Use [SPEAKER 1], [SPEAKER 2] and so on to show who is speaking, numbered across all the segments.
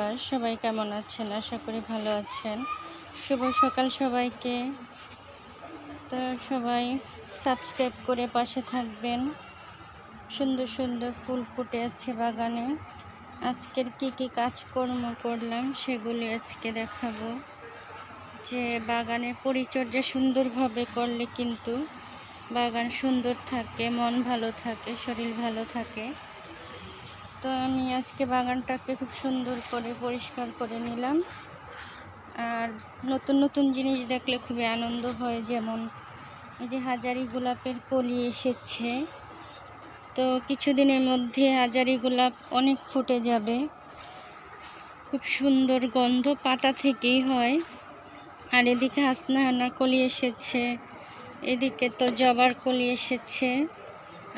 [SPEAKER 1] Viewers, সবাই কেমন আছেন? আশা করি ভালো আছেন। শুভ সকাল সবাইকে। তো সবাই সাবস্ক্রাইব করে পাশে থাকবেন। সুন্দর সুন্দর ফুল ফুটে আছে বাগানে। আজকের কি কাজকর্ম করলাম সেগুলি আজকে দেখাবো। যে বাগানের পরিচর্যা সুন্দরভাবে করলে কিন্তু বাগান সুন্দর থাকে, মন ভালো থাকে, শরীর ভালো থাকে। তো আমি আজকে বাগানটাকে খুব সুন্দর করে পরিষ্কার করে নিলাম। আর নতুন নতুন জিনিস দেখলে খুবই আনন্দ হয়। যেমন এই যে হাজারি গোলাপের কলি এসেছে, তো কিছুদিনের মধ্যে হাজারি গোলাপ অনেক ফুটে যাবে। খুব সুন্দর গন্ধ পাতা থেকেই হয়। আর এদিকে হাসনাহানা কলি এসেছে, এদিকে তো জবার কলি এসেছে।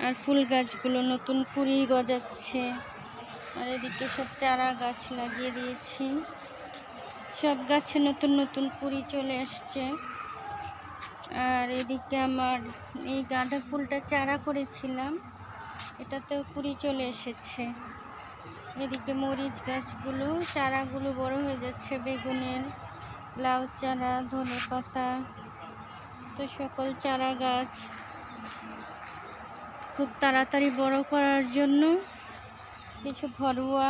[SPEAKER 1] আর ফুল গাছগুলো নতুন কুঁড়ি গজাচ্ছে। আর এদিকে সব চারা গাছ লাগিয়ে দিয়েছি, সব গাছে নতুন নতুন কুঁড়ি চলে আসছে। আর এদিকে আমার এই গাঁদা ফুলটা চারা করেছিলাম, এটাতেও কুঁড়ি চলে এসেছে। এদিকে মরিচ গাছগুলো চারাগুলো বড় হয়ে যাচ্ছে, বেগুনের, লাউ চারা, ধনে পাতা, তো সকল চারা গাছ খুব তাড়াতাড়ি বড় করার জন্য কিছু ঘরোয়া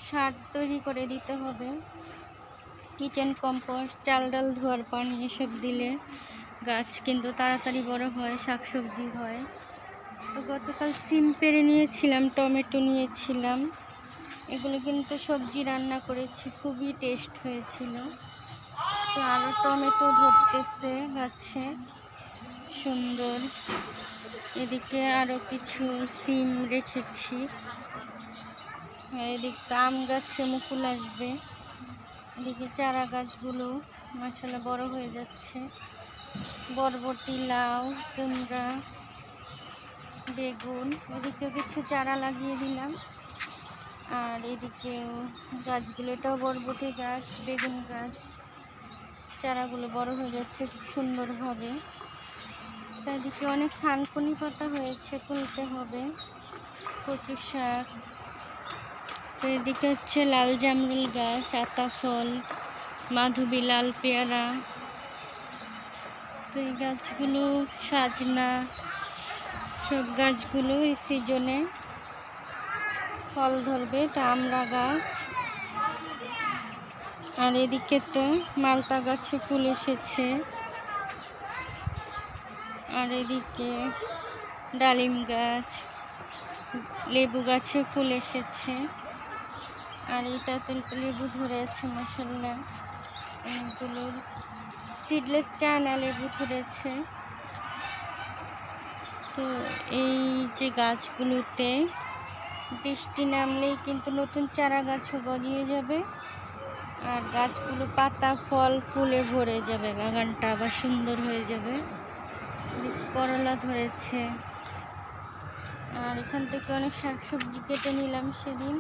[SPEAKER 1] সার তৈরি করে দিতে হবে। কিচেন কম্পোস্ট, চাল ডাল ধোয়ার পানি এসব দিলে গাছ কিন্তু তাড়াতাড়ি বড় হয়, শাকসবজি হয়। তো গতকাল সিম পেড়ে নিয়েছিলাম, টমেটো নিয়েছিলাম, এগুলো কিন্তু সবজি রান্না করেছি, খুবই টেস্ট হয়েছিল। তো আরও টমেটো ধরতেছে গাছে সুন্দর। এদিকে আরও কিছু সিম রেখেছি। এদিকে আম গাছে মুকুল আসবে। এদিকে চারা গাছগুলো মাশাআল্লাহ বড় হয়ে যাচ্ছে। বরবটি, লাউ, কুমড়া, বেগুন, এদিকেও কিছু চারা লাগিয়ে দিলাম। আর এদিকেও গাছগুলো, এটাও বরবটি গাছ, বেগুন গাছ, চারাগুলো বড় হয়ে যাচ্ছে খুব সুন্দরভাবে। এদিকে অনেক থানকুনি পাতা হয়েছে, তুলতে হবে। কচু শাক, তো এদিকে হচ্ছে লাল জামরুল গাছ, আতা ফল, মাধবী, লাল পেয়ারা। তো এই গাছগুলো সাজনা, সব গাছগুলো এই সিজনে ফল ধরবে। এটা আমড়া গাছ। আর এদিকে তো মালটা গাছে ফুল এসেছে। আর এদিকে ডালিম গাছ, লেবু গাছে ফুল এসেছে। আর এটাতে লেবু ধরে আছে মাশাআল্লাহ, অনেকগুলো সিডলেস চায়না লেবু ধরেছে। তো এই যে গাছগুলোতে বৃষ্টি নামলেই কিন্তু নতুন চারা গাছও গজিয়ে যাবে। আর গাছগুলো পাতা, ফল, ফুলে ভরে যাবে, বাগানটা আবার সুন্দর হয়ে যাবে। করলা ধরেছে। আর এখান থেকে অনেক শাকসবজি কেটে নিলাম সেদিন।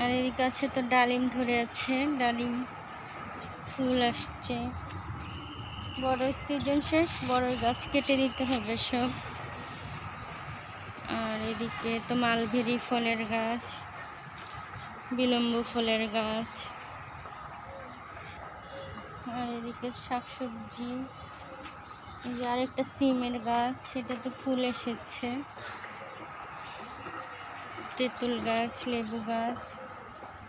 [SPEAKER 1] আর এই গাছে তো ডালিম ধরে আছে, ডালিম ফুল আসছে। বড়ই সিজন শেষ, বড়ই গাছ কেটে দিতে হবে সব। আর এদিকে তো মালবেরি ফলের গাছ, বিলম্ব ফলের গাছ। আর এদিকে শাকসবজি, যে আরেকটা সিমের গাছ, সেটাতে ফুল এসেছে। তেঁতুল গাছ, লেবু গাছ।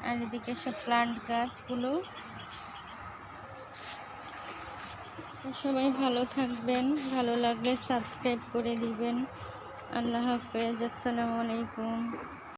[SPEAKER 1] আর এদিকে সব প্লান্ট গাছগুলো। সবাই ভালো থাকবেন, ভালো লাগলে সাবস্ক্রাইব করে দিবেন। আল্লাহ হাফেজ, আসসালামু আলাইকুম।